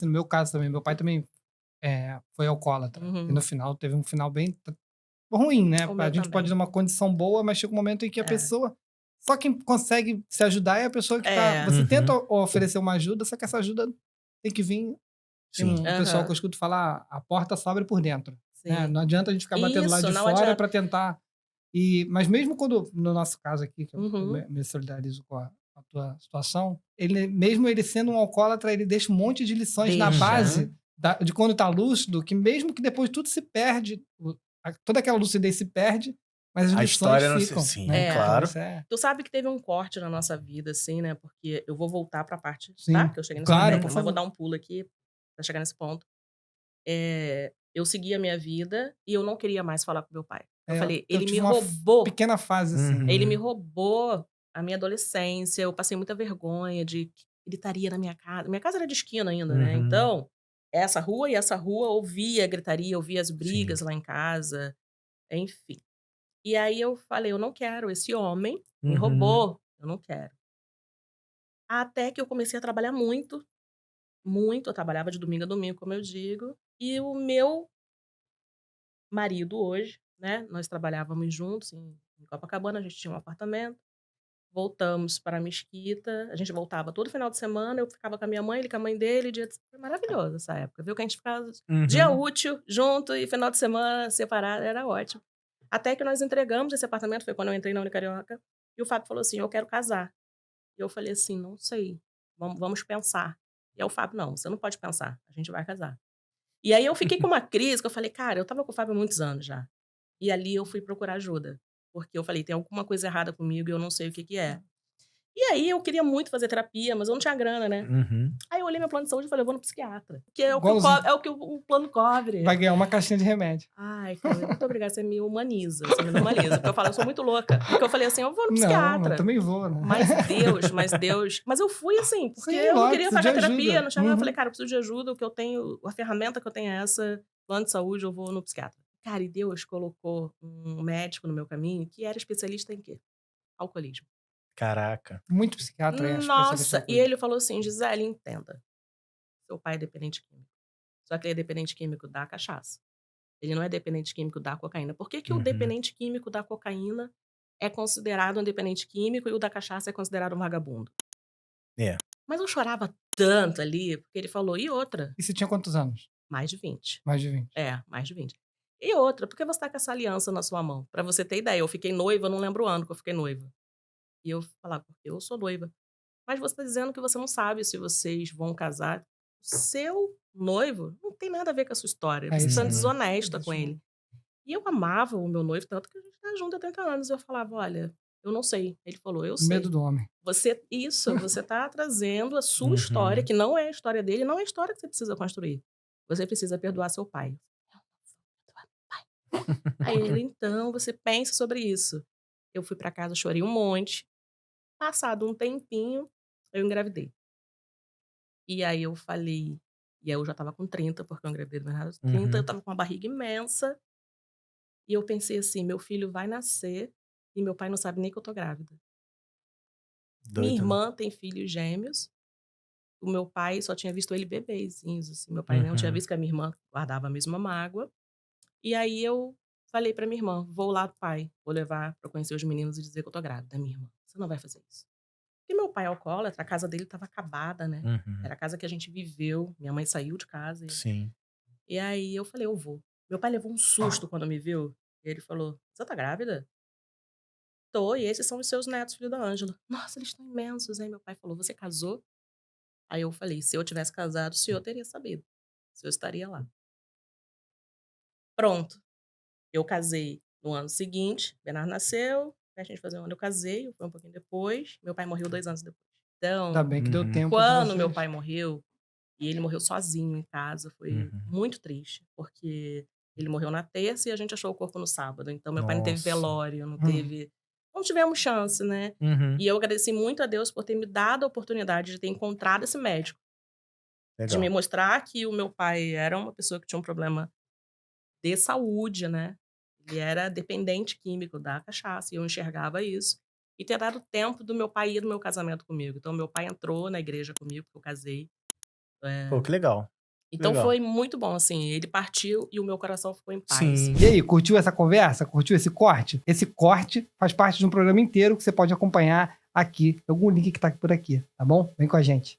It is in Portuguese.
No meu caso também, meu pai também, foi alcoólatra. E Uhum. no final teve um final bem ruim, né. O A meu gente pode também. ter uma condição boa, mas chega um momento em que a É. pessoa só quem consegue se ajudar é a pessoa que tá É. você tenta Uhum. oferecer uma ajuda, só que essa ajuda tem que vir tem Sim. um pessoal que eu Aham. escuto falar: "A porta só abre por dentro", né. Sim. Não adianta a gente ficar batendo lá Isso, de não fora adianta. para tentar mas mesmo quando no nosso caso aqui, que eu Uhum. me solidarizo com a tua situação, mesmo ele sendo um alcoólatra, ele deixa um monte de lições na Deixa. base Uhum. de quando tá lúcido, que mesmo que depois tudo se perde, toda aquela lucidez se perde, mas as A lições história não se ficam, sim, né. É. Então claro. isso é Tu sabe que teve um corte na nossa vida, assim, né, porque eu vou voltar pra parte, tá, sim, que eu cheguei nessa claro, por técnica, mas vou favor. dar um pulo aqui pra chegar nesse ponto. Eu segui a minha vida e eu não queria mais falar com meu pai. Eu falei: Eu "Ele me tive uma roubou, pequena fase assim. ele me Uhum. roubou a minha adolescência, eu passei muita vergonha de gritaria na minha casa", minha casa era de esquina ainda, né, Uhum. então, essa rua e essa rua ouvia gritaria, ouvia as Sim. brigas lá em casa, enfim. E aí eu falei: "Eu não quero, esse homem me Uhum. roubou, eu não quero". Até que eu comecei a trabalhar muito, muito, eu trabalhava de domingo a domingo, como eu digo, e o meu marido hoje, né, nós trabalhávamos juntos em Copacabana, a gente tinha um apartamento, voltamos para Mesquita, a gente voltava todo final de semana, eu ficava com a minha mãe, ele com a mãe dele, foi maravilhoso essa época, viu, que a gente ficava dia Uhum. útil junto e final de semana separado, era ótimo. Até que nós entregamos esse apartamento, foi quando eu entrei na Unicarioca, e o Fábio falou assim: "Eu quero casar". E eu falei assim: "Não sei, vamos pensar". E aí o Fábio: "Não, você não pode pensar, a gente vai casar". E aí eu fiquei com uma crise que eu falei: "Cara, eu estava com o Fábio há muitos anos já". E ali eu fui procurar ajuda, porque eu falei: "Tem alguma coisa errada comigo e eu não sei o que que é". E aí eu queria muito fazer terapia, mas eu não tinha grana, né. Uhum. Aí eu olhei meu plano de saúde e falei: "Eu vou no psiquiatra", porque é o que Igualzinho. é o que o plano cobre. Vai ganhar uma caixinha de remédio. Ai, Cauê, muito obrigada, você me humaniza, você me normaliza, porque eu falo: "Eu sou muito louca", porque eu falei assim: "Eu vou no Não, eu psiquiatra". também vou, né. Mas eu fui assim, porque Sim, eu não lógico, queria precisa de pagar terapia, ajuda. não tinha nada, eu falei: Uhum. "Cara, eu preciso de ajuda, o que eu tenho, a ferramenta que eu tenho é essa, plano de saúde, eu vou no psiquiatra". Cara, e Deus colocou um médico no meu caminho que era especialista em quê? Alcoolismo. Caraca. Muito psiquiatra é especialista em Nossa! E alcoolismo. ele falou assim: "Gisele, entenda, seu pai é dependente químico, só que ele é dependente químico da cachaça. Ele não é dependente químico da cocaína. Por que que o Uhum. dependente químico da cocaína é considerado um dependente químico e o da cachaça é considerado um vagabundo?". É. Mas eu chorava tanto ali, porque ele falou: "E outra, E você tinha quantos anos? mais de 20". Mais de 20. É, mais de 20. "E outra, por que você tá com essa aliança na sua mão?". Pra você ter ideia, eu fiquei noiva, eu não lembro o ano que eu fiquei noiva. E eu falava: "Porque eu sou noiva". "Mas você tá dizendo que você não sabe se vocês vão casar". O seu noivo não tem nada a ver com a sua história, você É tá isso sendo aí. Uhum. desonesta com ele. Exatamente. E eu amava o meu noivo, tanto que a gente tá junto há 30 anos. Eu falava: "Olha, eu não sei". Ele falou: "Eu Medo sei. do homem. Você tá trazendo a sua história, Uhum. que não é a história dele, não é a história que você precisa construir. Você precisa perdoar seu pai". Aí ele: "Então, você pensa sobre isso". Eu fui pra casa, chorei um monte. Passado um tempinho, eu engravidei. E aí eu falei e aí eu já estava com 30, porque eu engravidei do meus 30, eu Uhum. estava com uma barriga imensa, e eu pensei assim: "Meu filho vai nascer e meu pai não sabe nem que eu tô grávida". Minha Doido, né? irmã tem filhos gêmeos, o meu pai só tinha visto ele bebezinhos, assim, meu pai não tinha Uhum. visto que a minha irmã guardava a mesma mágoa. E aí eu falei pra minha irmã: "Vou lá, pai, vou levar pra conhecer os meninos e dizer que eu tô grávida". Minha irmã: "Você não vai fazer isso". Porque meu pai é alcoólatra, a casa dele estava acabada, né, Uhum. era a casa que a gente viveu, minha mãe saiu de casa Sim. e aí eu falei: "Eu vou". Meu pai levou um susto quando me viu, e ele falou: "Você tá grávida?". "Tô, e esses são os seus netos, filho da Ângela". "Nossa, eles estão imensos". Aí meu pai falou: "Você casou?". Aí eu falei: "Se eu tivesse casado, o senhor teria sabido, o senhor estaria lá". Pronto, eu casei no ano seguinte, Bernardo nasceu, a gente fazer um ano eu casei, foi um pouquinho depois, meu pai morreu 2 anos depois. Ainda Então, bem que deu Uhum. tempo de quando meu pai vocês morreu, e ele morreu sozinho em casa, foi Uhum. muito triste, porque ele morreu na terça e a gente achou o corpo no sábado, então meu pai não teve Nossa. velório, Hum. não tivemos chance, né. Uhum. E eu agradeci muito a Deus por ter me dado a oportunidade de ter encontrado esse médico, de me Legal. mostrar que o meu pai era uma pessoa que tinha um problema de saúde, né. Ele era dependente químico da cachaça e eu enxergava isso. E ter dado tempo do meu pai ir no meu casamento comigo. Então meu pai entrou na igreja comigo, porque eu casei. Pô, que legal. Então Legal. foi muito bom, assim. Ele partiu e o meu coração ficou em paz. Sim. E aí, curtiu essa conversa? Curtiu esse corte? Esse corte faz parte de um programa inteiro que você pode acompanhar aqui. Algum link que tá por aqui, tá bom? Vem com a gente.